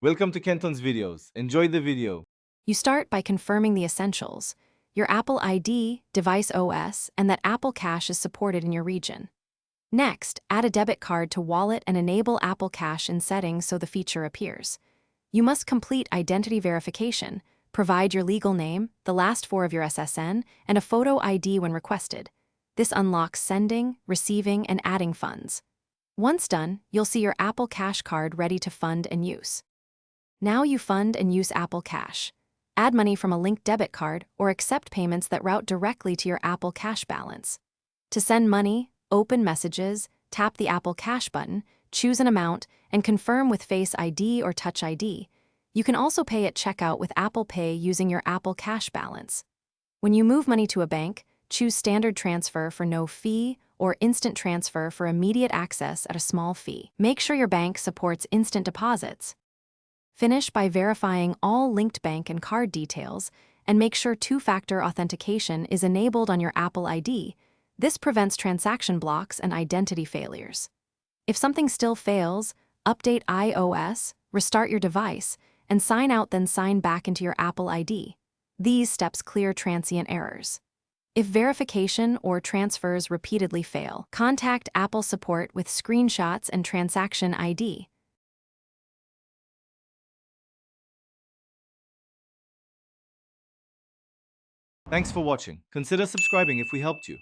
Welcome to Kenton's videos. Enjoy the video. You start by confirming the essentials: your Apple ID, device OS, and that Apple Cash is supported in your region. Next, add a debit card to wallet and enable Apple Cash in settings so the feature appears. You must complete identity verification, provide your legal name, the last four of your SSN, and a photo ID when requested. This unlocks sending, receiving, and adding funds. Once done, you'll see your Apple Cash card ready to fund and use. Now you fund and use Apple Cash. Add money from a linked debit card or accept payments that route directly to your Apple Cash balance. To send money, open messages, tap the Apple Cash button, choose an amount, and confirm with Face ID or Touch ID. You can also pay at checkout with Apple Pay using your Apple Cash balance. When you move money to a bank, choose Standard Transfer for no fee or Instant Transfer for immediate access at a small fee. Make sure your bank supports instant deposits. Finish by verifying all linked bank and card details, and make sure two-factor authentication is enabled on your Apple ID. This prevents transaction blocks and identity failures. If something still fails, update iOS, restart your device, and sign out, then sign back into your Apple ID. These steps clear transient errors. If verification or transfers repeatedly fail, contact Apple support with screenshots and transaction ID. Thanks for watching. Consider subscribing if we helped you.